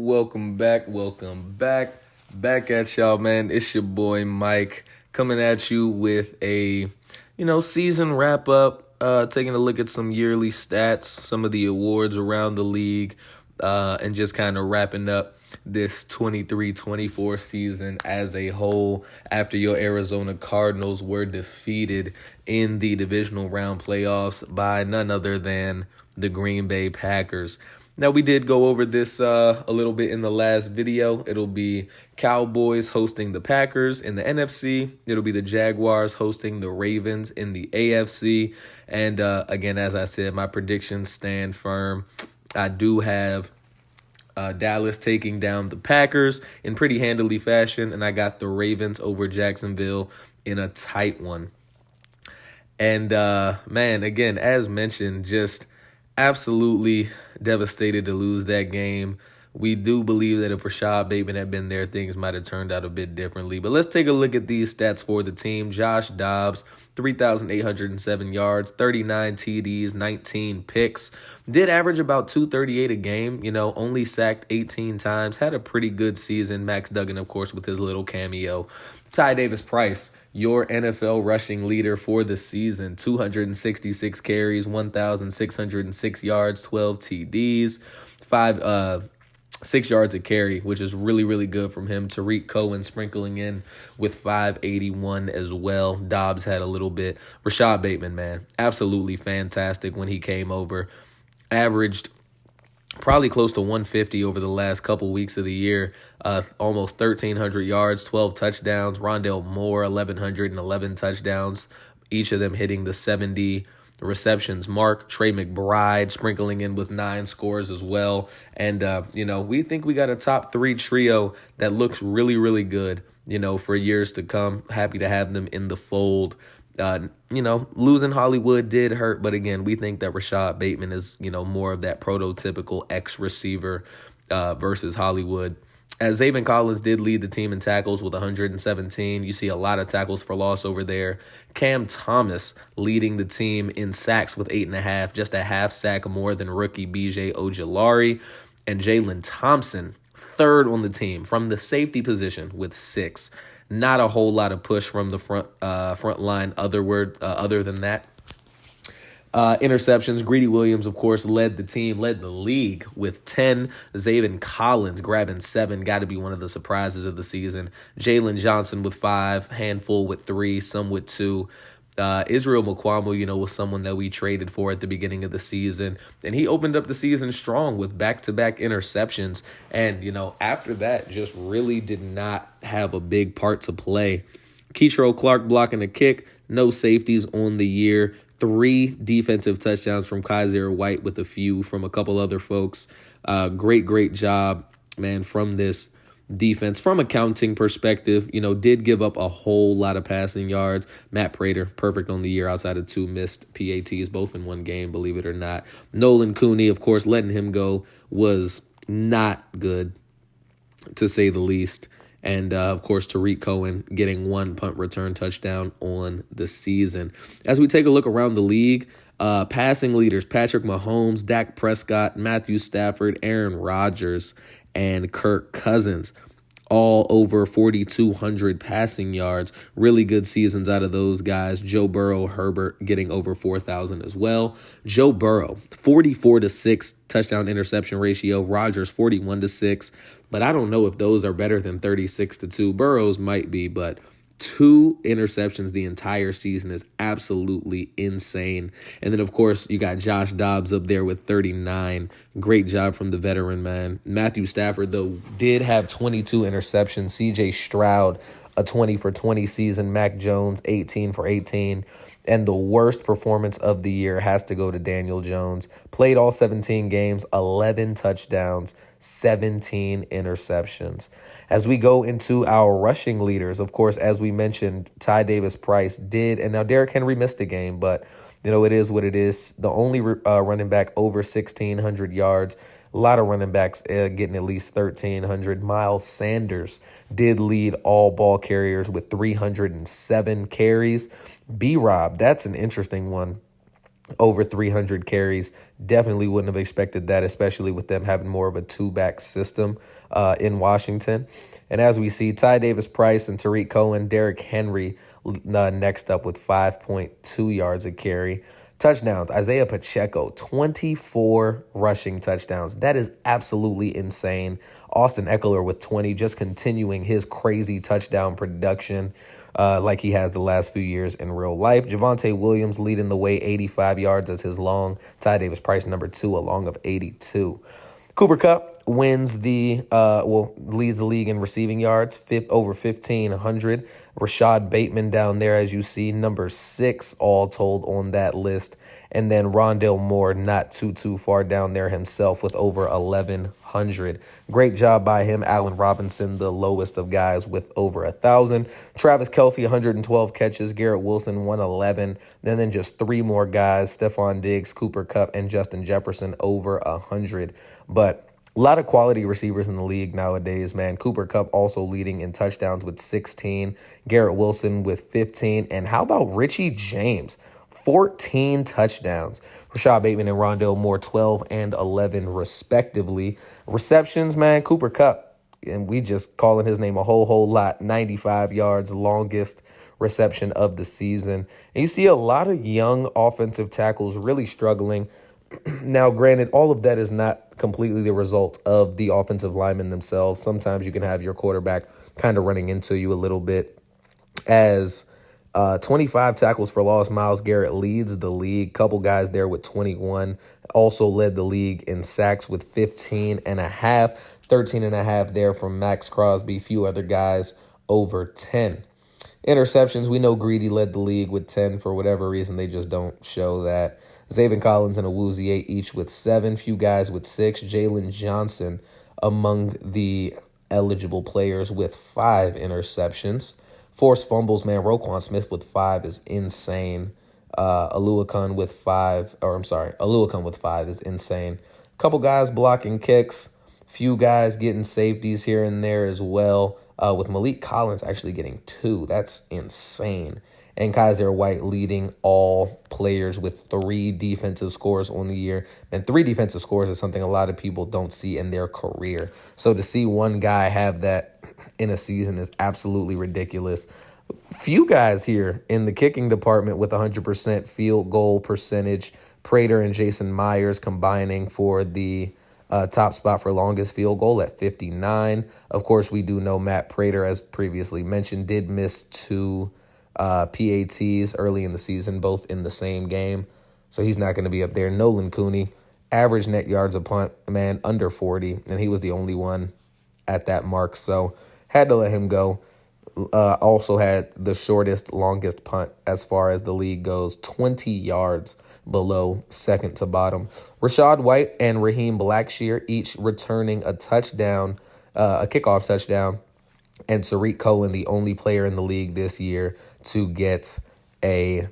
Welcome back. Back at y'all, man. It's your boy Mike coming at you with a, season wrap up, taking a look at some yearly stats, some of the awards around the league, and just kind of wrapping up this 23-24 season as a whole after your Arizona Cardinals were defeated in the divisional round playoffs by none other than the Green Bay Packers. Now, we did go over this a little bit in the last video. It'll be Cowboys hosting the Packers in the NFC. It'll be the Jaguars hosting the Ravens in the AFC. And again, as I said, my predictions stand firm. I do have Dallas taking down the Packers in pretty handily fashion, and I got the Ravens over Jacksonville in a tight one. And, man, again, as mentioned, just absolutely devastated to lose that game. We do believe that if Rashad Bateman had been there, things might have turned out a bit differently. But let's take a look at these stats for the team. Josh Dobbs, 3,807 yards, 39 TDs, 19 picks. Did average about 238 a game, only sacked 18 times. Had a pretty good season. Max Duggan, of course, with his little cameo. Ty Davis-Price, your NFL rushing leader for the season, 266 carries, 1,606 yards, 12 TDs, 6 yards a carry, which is really, really good from him. Tariq Cohen sprinkling in with 581 as well. Dobbs had a little bit. Rashad Bateman, man, absolutely fantastic when he came over. Averaged probably close to 150 over the last couple weeks of the year. Almost 1,300 yards, 12 touchdowns. Rondale Moore, 1,111 touchdowns, each of them hitting the 70 receptions mark. Trey McBride sprinkling in with 9 scores as well. And, we think we got a top 3 trio that looks really, really good, for years to come. Happy to have them in the fold. Losing Hollywood did hurt, but again, we think that Rashad Bateman is, more of that prototypical X-receiver versus Hollywood. As Zaven Collins did lead the team in tackles with 117. You see a lot of tackles for loss over there. Cam Thomas leading the team in sacks with 8.5, just a half sack more than rookie B.J. Ojulari. And Jalen Thompson, third on the team from the safety position with 6. Not a whole lot of push from the front line other than that. Interceptions. Greedy Williams, of course, led the league with 10. Zaven Collins grabbing 7. Got to be one of the surprises of the season. Jalen Johnson with 5. Handful with 3. Some with 2. Israel Mukuamu, was someone that we traded for at the beginning of the season. And he opened up the season strong with back-to-back interceptions. And, after that, just really did not have a big part to play. Keetro Clark blocking a kick. No safeties on the year. 3 defensive touchdowns from Kaiser White with a few from a couple other folks. Great job, man, from this defense. From a counting perspective, did give up a whole lot of passing yards. Matt Prater, perfect on the year outside of 2 missed PATs, both in one game, believe it or not. Nolan Cooney, of course, letting him go was not good, to say the least. And, of course, Tariq Cohen getting 1 punt return touchdown on the season. As we take a look around the league, passing leaders, Patrick Mahomes, Dak Prescott, Matthew Stafford, Aaron Rodgers, and Kirk Cousins, all over 4,200 passing yards. Really good seasons out of those guys. Joe Burrow, Herbert getting over 4,000 as well. Joe Burrow, 44-6 touchdown interception ratio. Rodgers, 41-6. But I don't know if those are better than 36-2. Burrow's might be, but 2 interceptions the entire season is absolutely insane. And then, of course, you got Josh Dobbs up there with 39. Great job from the veteran, man. Matthew Stafford, though, did have 22 interceptions. C.J. Stroud, a 20-for-20 season. Mac Jones, 18-for-18. And the worst performance of the year has to go to Daniel Jones. Played all 17 games, 11 touchdowns, 17 interceptions. As we go into our rushing leaders, of course, as we mentioned, Ty Davis-Price did, and now Derrick Henry missed a game, but, it is what it is. The only running back over 1,600 yards. A lot of running backs getting at least 1,300. Miles Sanders did lead all ball carriers with 307 carries. B-Rob, that's an interesting one. over 300 carries. Definitely wouldn't have expected that, especially with them having more of a two-back system in Washington. And as we see, Ty Davis-Price and Tariq Cohen, Derrick Henry next up with 5.2 yards a carry. Touchdowns, Isaiah Pacheco, 24 rushing touchdowns. That is absolutely insane. Austin Eckler with 20, just continuing his crazy touchdown production like he has the last few years in real life. Javonte Williams leading the way, 85 yards as his long. Ty Davis-Price, number 2, a long of 82. Cooper Kupp leads the league in receiving yards, over 1,500. Rashad Bateman down there, as you see, number 6 all told on that list. And then Rondale Moore, not too far down there himself with over 1,100. Great job by him. Allen Robinson, the lowest of guys with over 1,000. Travis Kelce, 112 catches. Garrett Wilson, 111. And then just 3 more guys, Stephon Diggs, Cooper Kupp, and Justin Jefferson, over 100. But a lot of quality receivers in the league nowadays, man. Cooper Kupp also leading in touchdowns with 16. Garrett Wilson with 15. And how about Richie James? 14 touchdowns. Rashad Bateman and Rondale Moore, 12 and 11 respectively. Receptions, man, Cooper Kupp, and we just calling his name a whole lot, 95 yards, longest reception of the season. And you see a lot of young offensive tackles really struggling. Now, granted, all of that is not completely the result of the offensive linemen themselves. Sometimes you can have your quarterback kind of running into you a little bit. As 25 tackles for loss, Myles Garrett leads the league. Couple guys there with 21. Also led the league in sacks with 15 and a half. 13 and a half there from Max Crosby. Few other guys over 10. Interceptions, we know Greedy led the league with 10. For whatever reason, they just don't show that. Zaven Collins and Awuzie each with 7. Few guys with 6. Jalen Johnson among the eligible players with 5 interceptions. Forced fumbles, man. Roquan Smith with 5 is insane. Aluakun with 5 is insane. Couple guys blocking kicks. Few guys getting safeties here and there as well. With Malik Collins actually getting 2. That's insane. And Kaiser White leading all players with 3 defensive scores on the year. And 3 defensive scores is something a lot of people don't see in their career. So to see one guy have that in a season is absolutely ridiculous. Few guys here in the kicking department with 100% field goal percentage. Prater and Jason Myers combining for the top spot for longest field goal at 59. Of course, we do know Matt Prater, as previously mentioned, did miss 2 PATs early in the season, both in the same game. So he's not going to be up there. Nolan Cooney, average net yards a punt, man, under 40. And he was the only one at that mark. So had to let him go. Also had the shortest, longest punt as far as the league goes, 20 yards below second to bottom. Rachaad White and Raheem Blackshear each returning a touchdown, a kickoff touchdown. And Tariq Cohen, the only player in the league this year to get a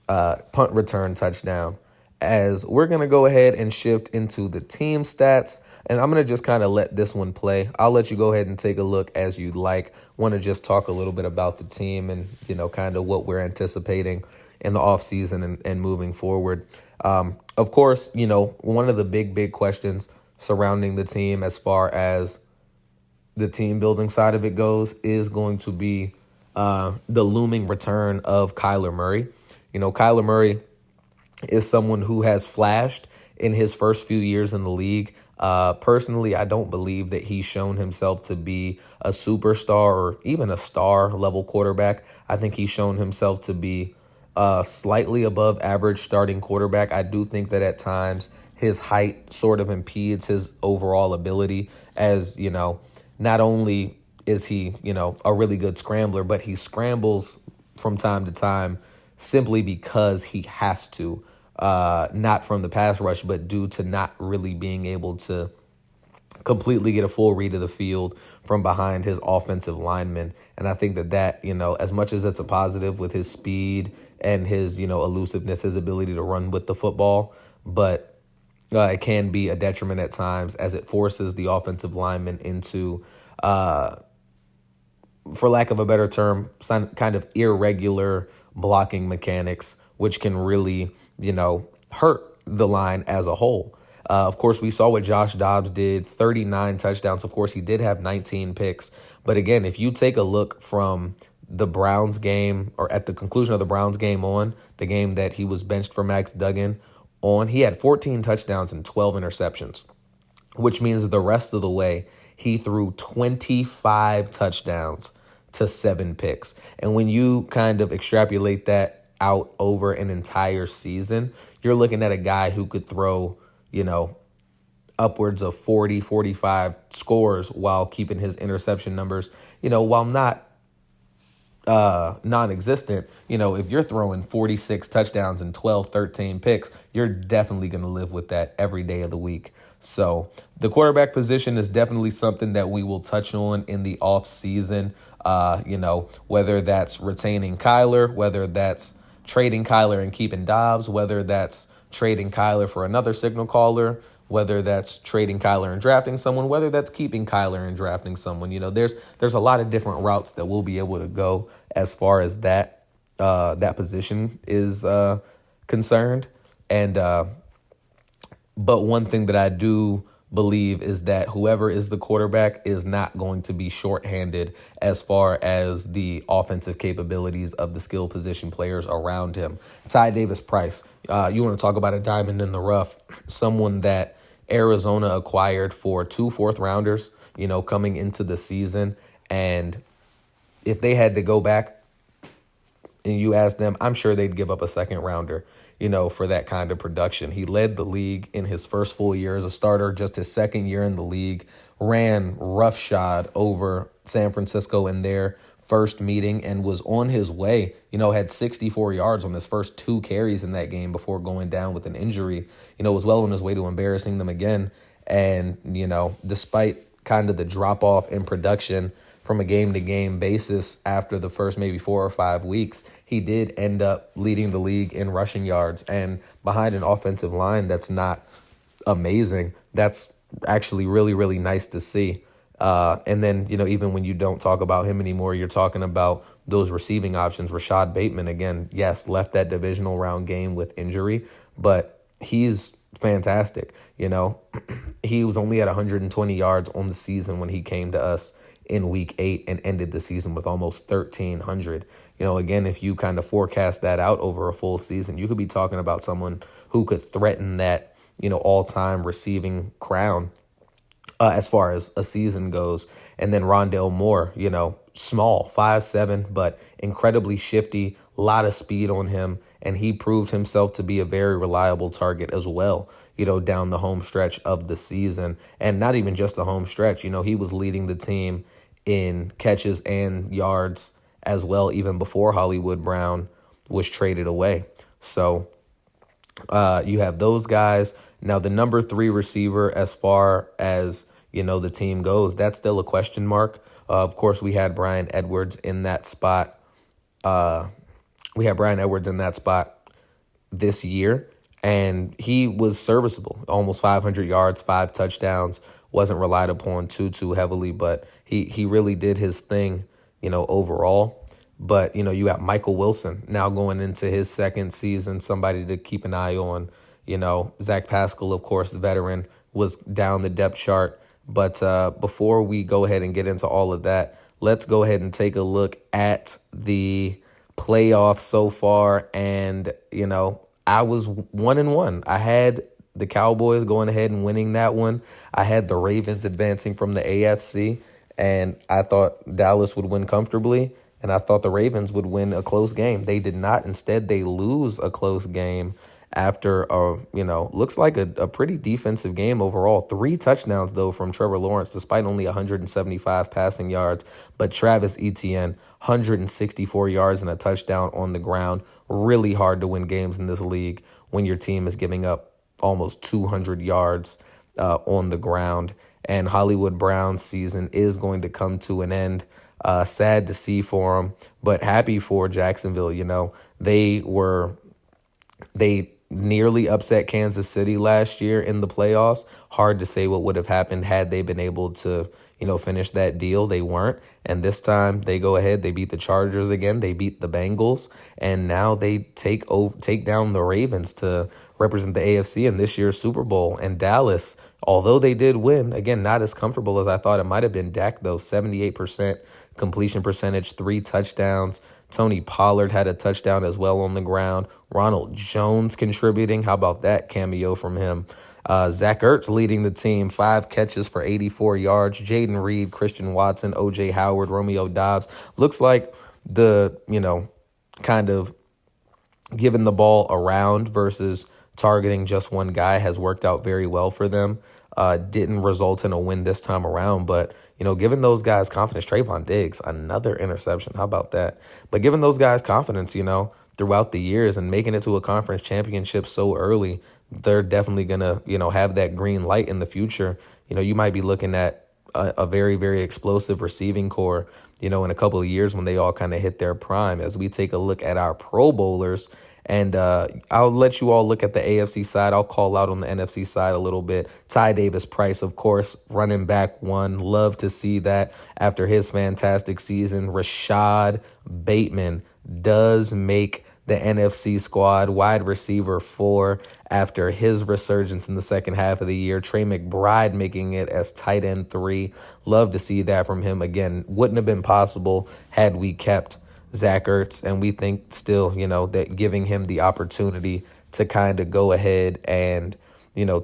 punt return touchdown. As we're going to go ahead and shift into the team stats, and I'm going to just kind of let this one play. I'll let you go ahead and take a look as you'd like. Want to just talk a little bit about the team and, kind of what we're anticipating in the offseason and moving forward. Of course, one of the big questions surrounding the team as far as the team building side of it goes is going to be the looming return of Kyler Murray. Kyler Murray is someone who has flashed in his first few years in the league. Personally, I don't believe that he's shown himself to be a superstar or even a star level quarterback. I think he's shown himself to be slightly above average starting quarterback. I do think that at times his height sort of impedes his overall ability, as, not only is he, a really good scrambler, but he scrambles from time to time simply because he has to, not from the pass rush, but due to not really being able to completely get a full read of the field from behind his offensive linemen. And I think that, as much as it's a positive with his speed and his, elusiveness, his ability to run with the football, but it can be a detriment at times as it forces the offensive lineman into, for lack of a better term, some kind of irregular blocking mechanics, which can really, hurt the line as a whole. Of course, we saw what Josh Dobbs did, 39 touchdowns. Of course, he did have 19 picks. But again, if you take a look from the Browns game, or at the conclusion of the Browns game on, the game that he was benched for Max Duggan on, he had 14 touchdowns and 12 interceptions, which means that the rest of the way, he threw 25 touchdowns to 7 picks. And when you kind of extrapolate that out over an entire season, you're looking at a guy who could throw, upwards of 40, 45 scores while keeping his interception numbers, while not non-existent. If you're throwing 46 touchdowns and 12, 13 picks, you're definitely going to live with that every day of the week. So the quarterback position is definitely something that we will touch on in the off season. Whether that's retaining Kyler, whether that's trading Kyler and keeping Dobbs, whether that's trading Kyler for another signal caller, whether that's trading Kyler and drafting someone, whether that's keeping Kyler and drafting someone. There's a lot of different routes that we'll be able to go as far as that position is concerned. And but one thing that I do believe is that whoever is the quarterback is not going to be shorthanded as far as the offensive capabilities of the skill position players around him. Ty Davis-Price, you want to talk about a diamond in the rough, someone that Arizona acquired for 2 fourth-rounders, coming into the season. And if they had to go back and you ask them, I'm sure they'd give up a second-rounder, for that kind of production. He led the league in his first full year as a starter, just his second year in the league, ran roughshod over San Francisco in their first meeting and was on his way, had 64 yards on his first 2 carries in that game before going down with an injury, was well on his way to embarrassing them again. And, despite kind of the drop off in production from a game-to-game basis after the first maybe 4 or 5 weeks, he did end up leading the league in rushing yards. And behind an offensive line that's not amazing, that's actually really, really nice to see. And then, even when you don't talk about him anymore, you're talking about those receiving options. Rashad Bateman, again, yes, left that divisional round game with injury, but he's fantastic. He was only at 120 yards on the season when he came to us in week 8 and ended the season with almost 1,300. Again, if you kind of forecast that out over a full season, you could be talking about someone who could threaten that, all-time receiving crown as far as a season goes. And then Rondale Moore, small, 5'7", but incredibly shifty, a lot of speed on him. And he proved himself to be a very reliable target as well, down the home stretch of the season. And not even just the home stretch, he was leading the team in catches and yards as well, even before Hollywood Brown was traded away. So you have those guys. Now, the number 3 receiver, as far as, the team goes, that's still a question mark. Of course, we had Bryan Edwards in that spot. This year, and he was serviceable, almost 500 yards, 5 touchdowns, wasn't relied upon too heavily, but he really did his thing, overall. But, you got Michael Wilson now going into his second season, somebody to keep an eye on. Zach Pascal, of course, the veteran, was down the depth chart. But before we go ahead and get into all of that, let's go ahead and take a look at the playoffs so far. And, I was 1-1. I had the Cowboys going ahead and winning that one. I had the Ravens advancing from the AFC, and I thought Dallas would win comfortably, and I thought the Ravens would win a close game. They did not. Instead, they lose a close game after looks like a pretty defensive game overall. 3 touchdowns, though, from Trevor Lawrence, despite only 175 passing yards. But Travis Etienne, 164 yards and a touchdown on the ground. Really hard to win games in this league when your team is giving up almost 200 yards on the ground. And Hollywood Brown's season is going to come to an end. Sad to see for him, but happy for Jacksonville. They nearly upset Kansas City last year in the playoffs. Hard to say what would have happened had they been able to, finish that deal. They weren't. And this time they go ahead, they beat the Chargers again, they beat the Bengals, and now they take down the Ravens to represent the AFC in this year's Super Bowl. And Dallas, although they did win, again, not as comfortable as I thought it might have been. Dak, though, 78% completion percentage, 3 touchdowns. Tony Pollard had a touchdown as well on the ground. Ronald Jones contributing. How about that cameo from him? Zach Ertz leading the team, 5 catches for 84 yards. Jaden Reed, Christian Watson, O.J. Howard, Romeo Dobbs. Looks like the, kind of giving the ball around versus targeting just one guy has worked out very well for them. Didn't result in a win this time around, but, giving those guys confidence. Trayvon Diggs, another interception. How about that? But giving those guys confidence, throughout the years and making it to a conference championship so early, they're definitely going to, have that green light in the future. You might be looking at a very, very explosive receiving core, in a couple of years when they all kind of hit their prime. As we take a look at our Pro Bowlers, and I'll let you all look at the AFC side. I'll call out on the NFC side a little bit. Ty Davis Price, of course, running back 1. Love to see that after his fantastic season. Rashad Bateman does make the NFC squad, wide receiver 4 after his resurgence in the second half of the year. Trey McBride making it as tight end 3. Love to see that from him. Again, wouldn't have been possible had we kept Zach Ertz, and we think still, that giving him the opportunity to kind of go ahead and,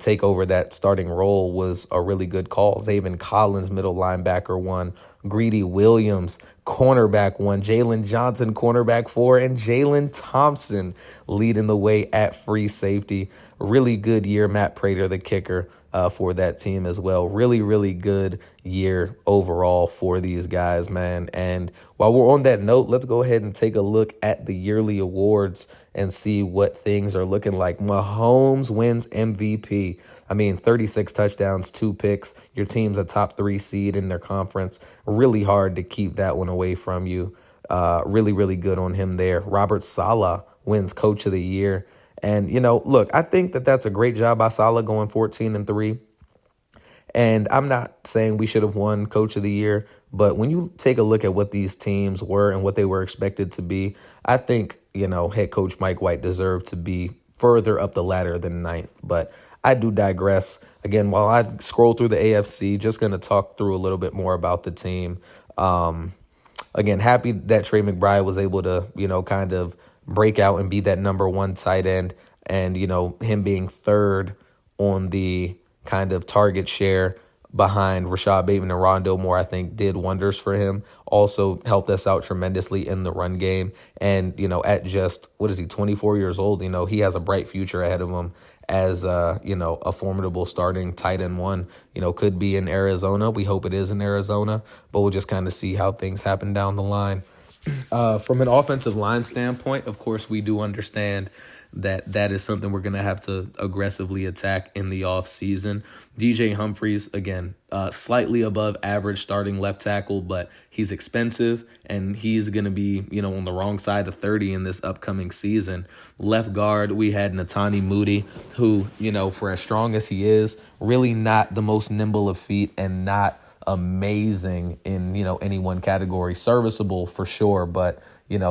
take over that starting role was a really good call. Zaven Collins, middle linebacker 1, Greedy Williams, cornerback 1, Jalen Johnson, cornerback 4, and Jalen Thompson leading the way at free safety. Really good year. Matt Prater, the kicker, for that team as well. Really, really good year overall for these guys, man. And while we're on that note, let's go ahead and take a look at the yearly awards and see what things are looking like. Mahomes wins MVP. 36 touchdowns, 2 picks. Your team's a top 3 seed in their conference. Really hard to keep that one away from you. Really, really good on him there. Robert Saleh wins Coach of the Year. And, look, I think that that's a great job by Saleh going 14-3. And I'm not saying we should have won Coach of the Year, but when you take a look at what these teams were and what they were expected to be, I think, head coach Mike White deserved to be further up the ladder than 9th. But I do digress. Again, while I scroll through the AFC, just going to talk through a little bit more about the team. Again, happy that Trey McBride was able to, kind of break out and be that number 1 tight end, and, him being 3rd on the kind of target share behind Rashad Bateman and Rondale Moore, I think did wonders for him. Also helped us out tremendously in the run game. And, at just, 24 years old, he has a bright future ahead of him as, a formidable starting tight end 1, could be in Arizona. We hope it is in Arizona, but we'll just kind of see how things happen down the line. From an offensive line standpoint, of course, we do understand that is something we're going to have to aggressively attack in the offseason. DJ Humphries, again, slightly above average starting left tackle, but he's expensive, and he's going to be, on the wrong side of 30 in this upcoming season. Left guard, we had Netani Moody, who, for as strong as he is, really not the most nimble of feet and not amazing in, any one category. Serviceable for sure, but,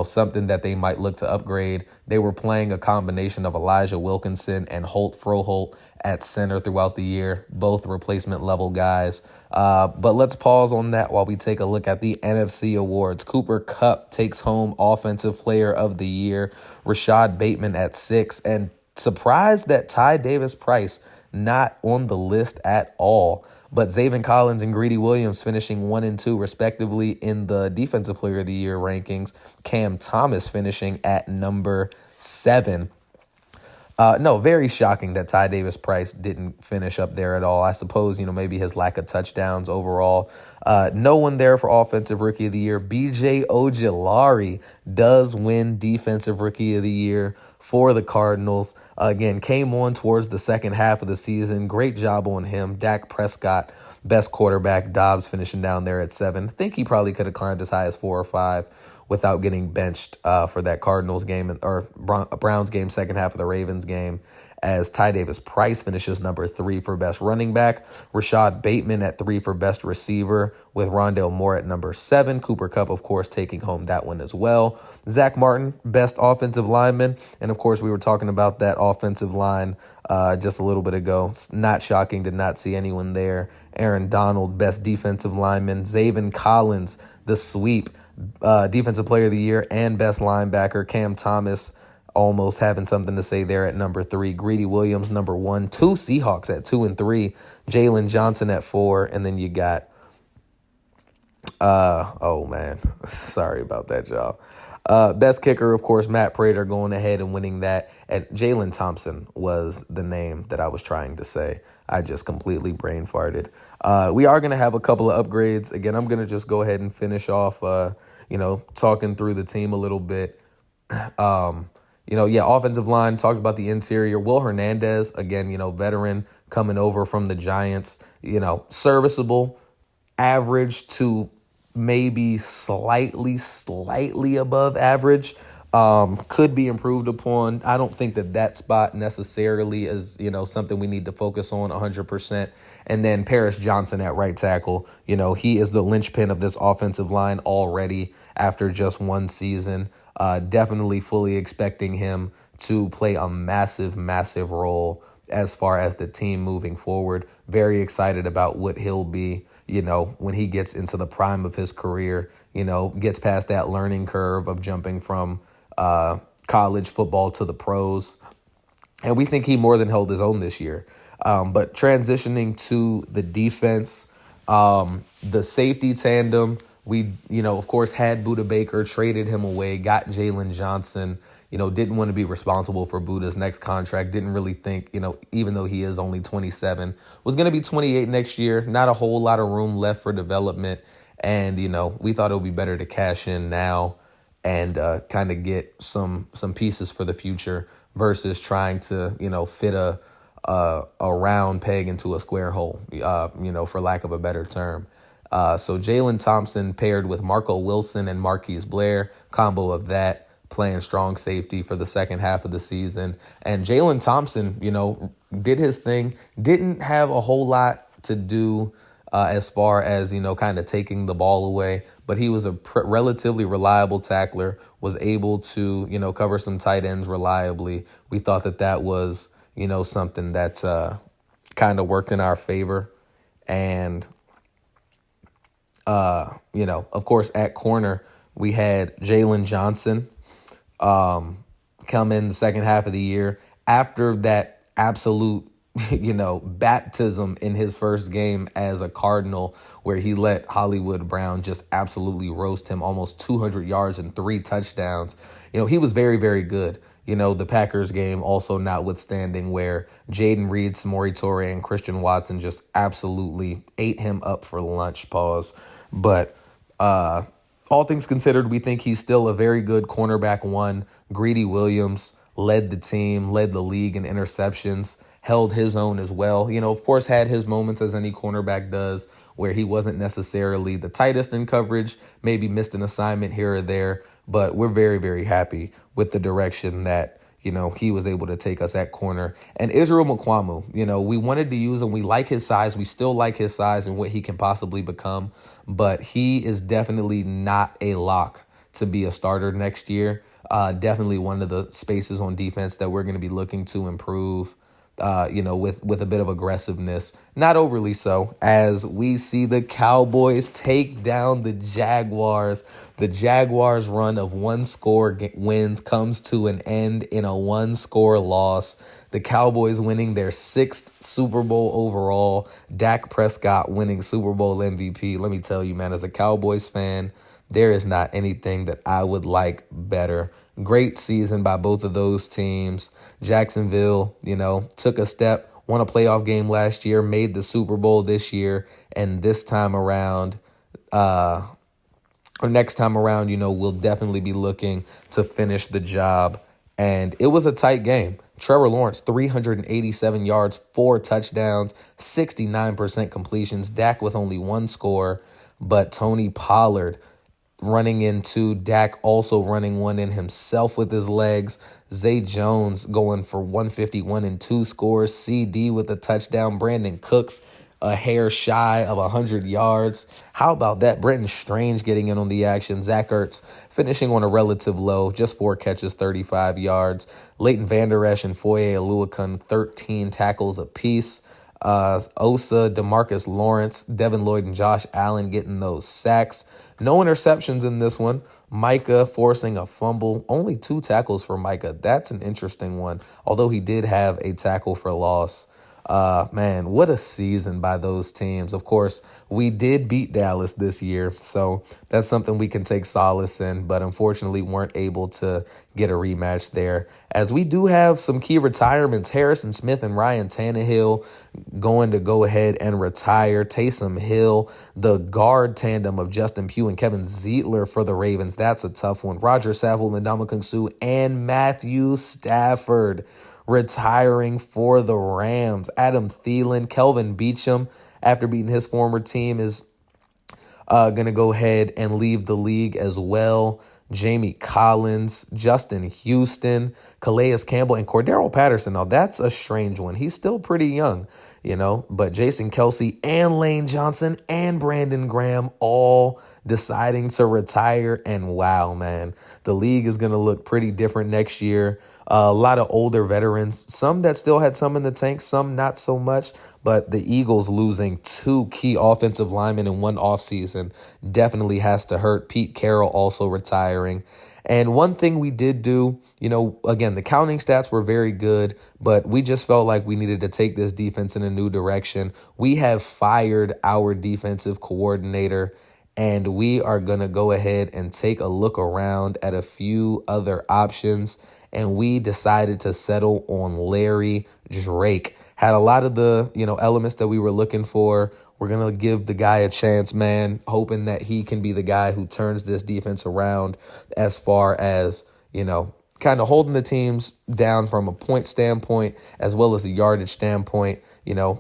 something that they might look to upgrade. They were playing a combination of Elijah Wilkinson and Holt Froholt at center throughout the year, both replacement level guys. But let's pause on that while we take a look at the NFC awards. Cooper Kupp takes home Offensive Player of the Year. Rashad Bateman at 6, and surprised that Ty Davis Price not on the list at all. But Zaven Collins and Greedy Williams finishing 1 and 2 respectively in the Defensive Player of the Year rankings. Cam Thomas finishing at number 7. Very shocking that Ty Davis Price didn't finish up there at all. I suppose, maybe his lack of touchdowns overall. No one there for Offensive Rookie of the Year. BJ Ojulari does win Defensive Rookie of the Year for the Cardinals. Again, came on towards the second half of the season. Great job on him. Dak Prescott, best quarterback. Dobbs finishing down there at 7. I think he probably could have climbed as high as 4 or 5. without getting benched for that Cardinals game or Browns game, second half of the Ravens game, as Ty Davis Price finishes number 3 for best running back. Rashad Bateman at 3 for best receiver, with Rondale Moore at number 7. Cooper Kupp, of course, taking home that one as well. Zach Martin, best offensive lineman. And, of course, we were talking about that offensive line just a little bit ago. It's not shocking to not see anyone there. Aaron Donald, best defensive lineman. Zaven Collins, the sweep, defensive player of the year and best linebacker. Cam Thomas almost having something to say there at number 3. Greedy Williams, number 1. 2 Seahawks at 2 and 3. Jalen Johnson at 4. And then you got, oh man, sorry about that, y'all. Best kicker, of course, Matt Prater going ahead and winning that. And Jalen Thompson was the name that I was trying to say. I just completely brain farted. We are going to have a couple of upgrades. Again, I'm going to just go ahead and finish off, talking through the team a little bit. Offensive line, talked about the interior. Will Hernandez, again, veteran coming over from the Giants, serviceable, average to maybe slightly above average. Could be improved upon. I don't think that spot necessarily is, something we need to focus on 100%. And then Paris Johnson at right tackle, he is the linchpin of this offensive line already after just one season. Definitely fully expecting him to play a massive role as far as the team moving forward. Very excited about what he'll be, when he gets into the prime of his career, gets past that learning curve of jumping from college football to the pros. And we think he more than held his own this year. But transitioning to the defense, the safety tandem, we, of course, had Budda Baker, traded him away, got Jalen Johnson, didn't want to be responsible for Buda's next contract. Didn't really think, even though he is only 27, was going to be 28 next year. Not a whole lot of room left for development. And, we thought it would be better to cash in now and kind of get some pieces for the future versus trying to, fit a round peg into a square hole, for lack of a better term. So Jalen Thompson paired with Marco Wilson and Marquise Blair, combo of that, playing strong safety for the second half of the season. And Jalen Thompson, did his thing, didn't have a whole lot to do as far as, kind of taking the ball away, but he was a relatively reliable tackler, was able to, cover some tight ends reliably. We thought that was, something that kind of worked in our favor. And, of course, at corner, we had Jalen Johnson come in the second half of the year after that absolute, baptism in his first game as a Cardinal, where he let Hollywood Brown just absolutely roast him, almost 200 yards and 3 touchdowns. He was very, very good. The Packers game also notwithstanding, where Jaden Reed, Samori Toure, and Christian Watson just absolutely ate him up for lunch, pause. But all things considered, we think he's still a very good cornerback 1. Greedy Williams led the team, led the league in interceptions, held his own as well. Of course, had his moments, as any cornerback does, where he wasn't necessarily the tightest in coverage, maybe missed an assignment here or there. But we're very, very happy with the direction that, he was able to take us at corner. And Israel Mukuamu, we wanted to use him. We like his size. We still like his size and what he can possibly become. But he is definitely not a lock to be a starter next year. Definitely one of the spaces on defense that we're going to be looking to improve, with a bit of aggressiveness. Not overly so, as we see the Cowboys take down the Jaguars. The Jaguars' run of 1-score wins comes to an end in a 1-score loss. The Cowboys winning their 6th Super Bowl overall. Dak Prescott winning Super Bowl MVP. Let me tell you, man, as a Cowboys fan, there is not anything that I would like better. Great season by both of those teams. Jacksonville, took a step, won a playoff game last year, made the Super Bowl this year, and this time around, next time around, we'll definitely be looking to finish the job. And it was a tight game. Trevor Lawrence, 387 yards, 4 touchdowns, 69% completions. Dak with only 1 score, but Tony Pollard, running in two. Dak also running one in himself with his legs. Zay Jones going for 151 and 2 scores. CD with a touchdown. Brandon Cooks a hair shy of 100 yards. How about that? Brenton Strange getting in on the action. Zach Ertz finishing on a relative low, just 4 catches, 35 yards. Leighton Vander Esch and Foye Oluokun, 13 tackles apiece. Osa, DeMarcus Lawrence, Devin Lloyd, and Josh Allen getting those sacks. No interceptions in this one. Micah forcing a fumble. Only 2 tackles for Micah. That's an interesting one, although he did have a tackle for loss. Man, what a season by those teams. Of course, we did beat Dallas this year, so that's something we can take solace in, but unfortunately weren't able to get a rematch there. As we do have some key retirements, Harrison Smith and Ryan Tannehill going to go ahead and retire. Taysom Hill, the guard tandem of Justin Pugh and Kevin Zeitler for the Ravens. That's a tough one. Roger Saffold and Ndamukong Suh and Matthew Stafford retiring for the Rams. Adam Thielen, Kelvin Beachum, after beating his former team, is going to go ahead and leave the league as well. Jamie Collins, Justin Houston, Calais Campbell, and Cordero Patterson. Now, that's a strange one. He's still pretty young, but Jason Kelsey and Lane Johnson and Brandon Graham all deciding to retire. And wow, man, the league is going to look pretty different next year. A lot of older veterans, some that still had some in the tank, some not so much. But the Eagles losing 2 key offensive linemen in one offseason definitely has to hurt. Pete Carroll also retiring. And one thing we did do, again, the counting stats were very good, but we just felt like we needed to take this defense in a new direction. We have fired our defensive coordinator, and we are going to go ahead and take a look around at a few other options. And we decided to settle on Larry Drake. Had a lot of the, elements that we were looking for. We're going to give the guy a chance, man, hoping that he can be the guy who turns this defense around as far as, kind of holding the teams down from a point standpoint as well as a yardage standpoint.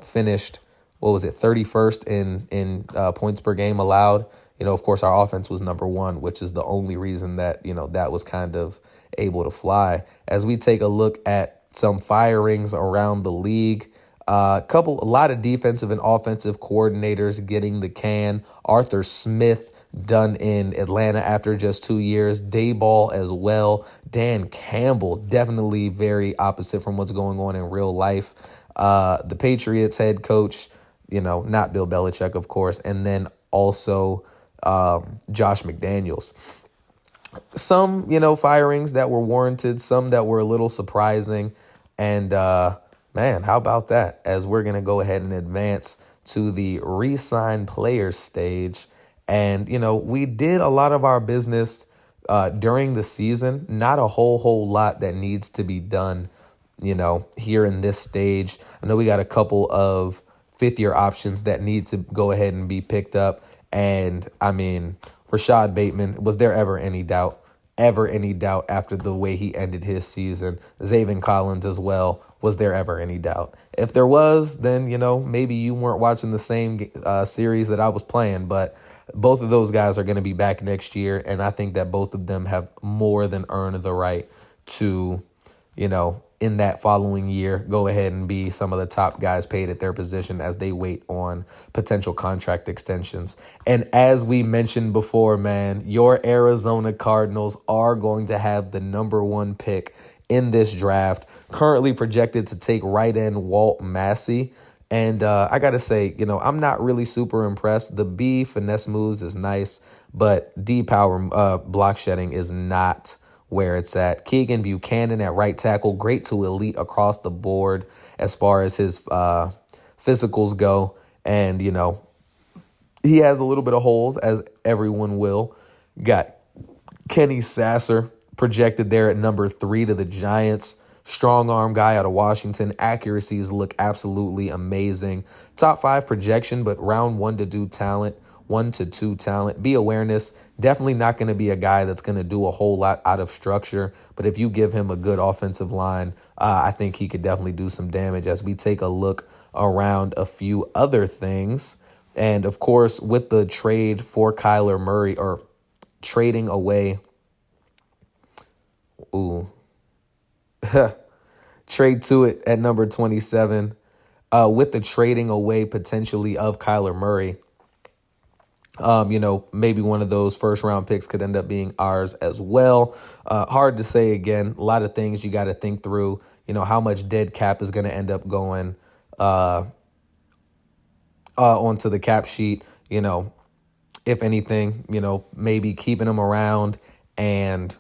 Finished, 31st in points per game allowed. Of course, our offense was number 1, which is the only reason that, that was kind of able to fly. As we take a look at some firings around the league, a lot of defensive and offensive coordinators getting the can. Arthur Smith done in Atlanta after just 2 years. Dayball as well. Dan Campbell, definitely very opposite from what's going on in real life. The Patriots head coach, not Bill Belichick, of course. And then also Josh McDaniels. Some, firings that were warranted, some that were a little surprising. And, man, how about that? As we're going to go ahead and advance to the re-sign players stage. And, we did a lot of our business during the season. Not a whole lot that needs to be done, here in this stage. I know we got a couple of fifth-year options that need to go ahead and be picked up. And, Rashad Bateman, was there ever any doubt after the way he ended his season? Zaven Collins as well. Was there ever any doubt? If there was, then, maybe you weren't watching the same series that I was playing. But both of those guys are going to be back next year. And I think that both of them have more than earned the right to, in that following year, go ahead and be some of the top guys paid at their position as they wait on potential contract extensions. And as we mentioned before, man, your Arizona Cardinals are going to have the number 1 pick in this draft, currently projected to take right end Walt Massey. And I got to say, I'm not really super impressed. The B finesse moves is nice, but D power block shedding is not where it's at. Keegan Buchanan at right tackle, great to elite across the board as far as his physicals go. And, he has a little bit of holes, as everyone will. Got Kenny Sasser projected there at number 3 to the Giants. Strong arm guy out of Washington. Accuracies look absolutely amazing. Top 5 projection, but round 1 to 2 talent. 1 to 2 talent. B awareness, definitely not going to be a guy that's going to do a whole lot out of structure. But if you give him a good offensive line, I think he could definitely do some damage as we take a look around a few other things. And, of course, with the trade for Kyler Murray, or trading away. Ooh. Trade to it at number 27. With the trading away potentially of Kyler Murray. Maybe one of those first round picks could end up being ours as well. Hard to say again. A lot of things you got to think through. How much dead cap is going to end up going onto the cap sheet. If anything, maybe keeping him around and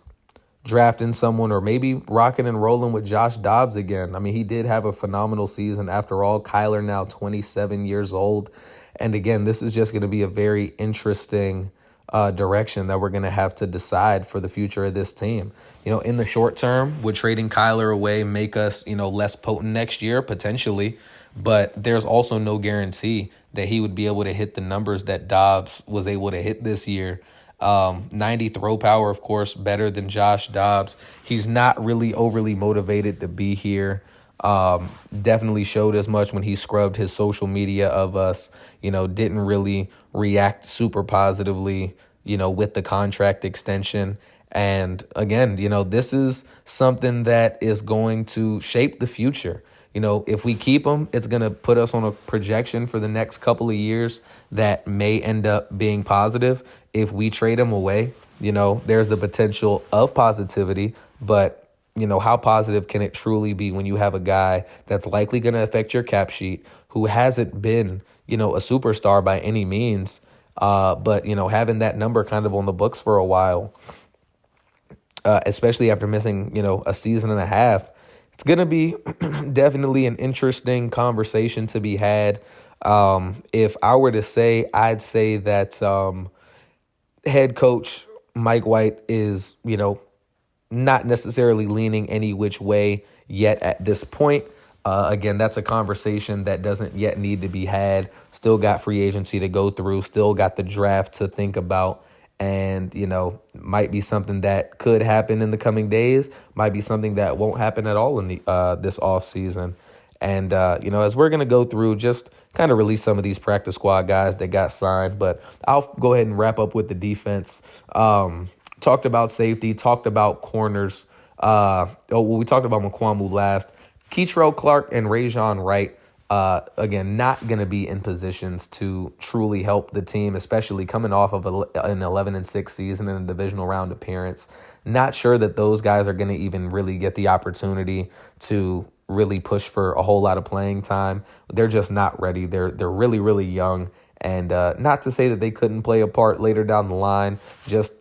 drafting someone, or maybe rocking and rolling with Josh Dobbs again. I mean, he did have a phenomenal season after all. Kyler now 27 years old. And again, this is just going to be a very interesting direction that we're going to have to decide for the future of this team. In the short term, would trading Kyler away make us, less potent next year? Potentially. But there's also no guarantee that he would be able to hit the numbers that Dobbs was able to hit this year. 90 throw power, of course, better than Josh Dobbs. He's not really overly motivated to be here. Definitely showed as much when he scrubbed his social media of us, didn't really react super positively, with the contract extension. And again, this is something that is going to shape the future. If we keep him, it's going to put us on a projection for the next couple of years that may end up being positive. If we trade him away, there's the potential of positivity, but how positive can it truly be when you have a guy that's likely going to affect your cap sheet, who hasn't been, a superstar by any means, but, having that number kind of on the books for a while, especially after missing, a season and a half. It's going to be definitely an interesting conversation to be had. If I were to say, I'd say that head coach Mike White is, not necessarily leaning any which way yet at this point. Again, that's a conversation that doesn't yet need to be had. Still got free agency to go through, still got the draft to think about. And, might be something that could happen in the coming days, might be something that won't happen at all in the this off season. And, as we're going to go through, just kind of release some of these practice squad guys that got signed. But I'll go ahead and wrap up with the defense. Talked about safety, talked about corners. We talked about McQuamu last. Keitrell Clark and Rajon Wright. Again, not going to be in positions to truly help the team, especially coming off of an 11-6 season and a divisional round appearance. Not sure that those guys are going to even really get the opportunity to really push for a whole lot of playing time. They're just not ready. They're really, really young. And not to say that they couldn't play a part later down the line, just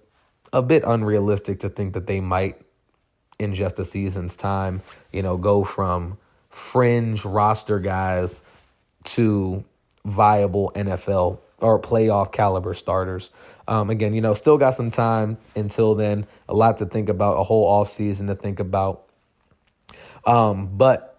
a bit unrealistic to think that they might, in just a season's time, go from fringe roster guys to viable NFL or playoff caliber starters. Again, still got some time until then. A lot to think about, a whole offseason to think about. But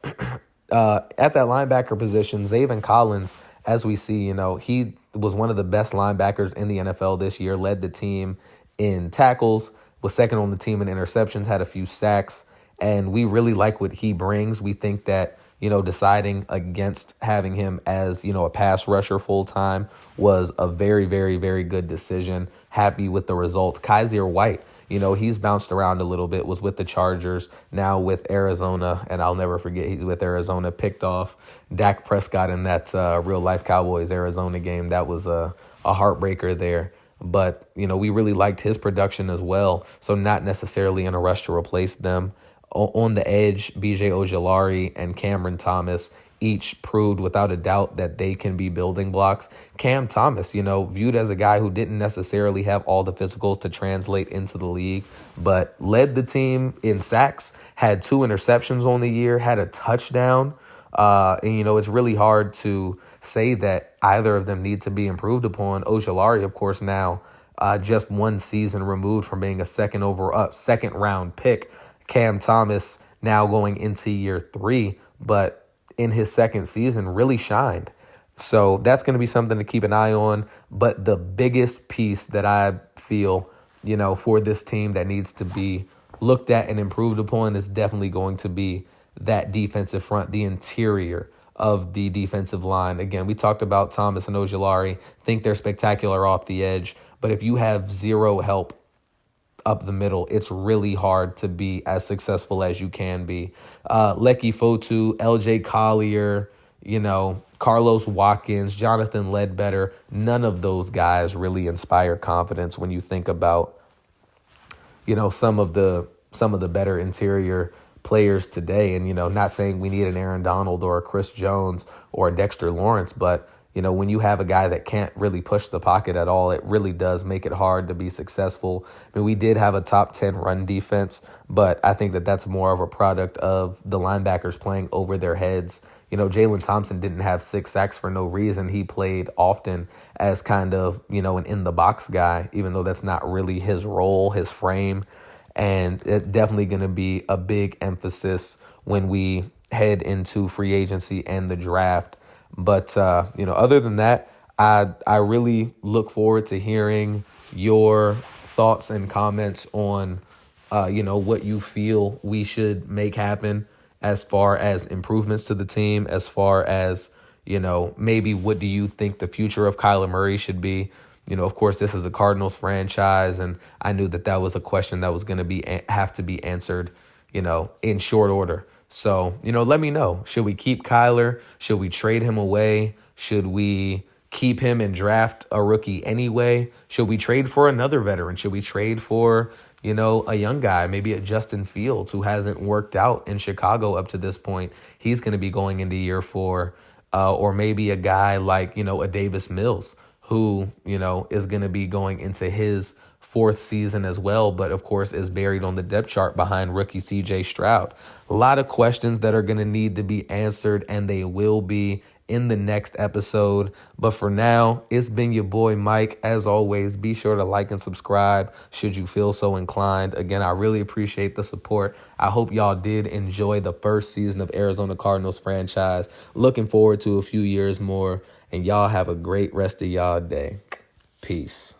at that linebacker position, Zaven Collins, as we see, he was one of the best linebackers in the NFL this year, led the team in tackles, was second on the team in interceptions, had a few sacks. And we really like what he brings. We think that, deciding against having him as, a pass rusher full time was a very, very, very good decision. Happy with the results. Kaiser White, he's bounced around a little bit, was with the Chargers, now with Arizona. And I'll never forget, he's with Arizona, picked off Dak Prescott in that real life Cowboys Arizona game. That was a heartbreaker there. But, we really liked his production as well. So not necessarily in a rush to replace them. On the edge, B.J. Ojulari and Cameron Thomas each proved without a doubt that they can be building blocks. Cam Thomas, viewed as a guy who didn't necessarily have all the physicals to translate into the league, but led the team in sacks, had 2 interceptions on the year, had a touchdown. And, it's really hard to say that either of them need to be improved upon. Ojulari, of course, now just 1 season removed from being a second round pick. Cam Thomas now going into year 3, but in his second season really shined. So that's going to be something to keep an eye on. But the biggest piece that I feel, for this team that needs to be looked at and improved upon is definitely going to be that defensive front, the interior of the defensive line. Again, we talked about Thomas and Ojulari, think they're spectacular off the edge, but if you have zero help up the middle, it's really hard to be as successful as you can be. Lecky Fotu, LJ Collier, Carlos Watkins, Jonathan Ledbetter, none of those guys really inspire confidence when you think about, some of the better interior players today. And, not saying we need an Aaron Donald or a Chris Jones or a Dexter Lawrence, but when you have a guy that can't really push the pocket at all, it really does make it hard to be successful. I mean, we did have a top 10 run defense, but I think that that's more of a product of the linebackers playing over their heads. Jalen Thompson didn't have 6 sacks for no reason. He played often as kind of, an in-the-box guy, even though that's not really his role, his frame. And it's definitely going to be a big emphasis when we head into free agency and the draft. But, other than that, I really look forward to hearing your thoughts and comments on, what you feel we should make happen as far as improvements to the team, as far as, maybe what do you think the future of Kyler Murray should be? Of course, this is a Cardinals franchise, and I knew that was a question that was going to have to be answered, in short order. So, let me know. Should we keep Kyler? Should we trade him away? Should we keep him and draft a rookie anyway? Should we trade for another veteran? Should we trade for, a young guy, maybe a Justin Fields, who hasn't worked out in Chicago up to this point? He's going to be going into year 4. Or maybe a guy like, a Davis Mills, who, is going to be going into his 4th season as well, but of course is buried on the depth chart behind rookie CJ Stroud. A lot of questions that are going to need to be answered, and they will be in the next episode. But for now, it's been your boy Mike. As always, be sure to like and subscribe should you feel so inclined. Again, I really appreciate the support. I hope y'all did enjoy the first season of Arizona Cardinals franchise. Looking forward to a few years more, and y'all have a great rest of y'all day. Peace.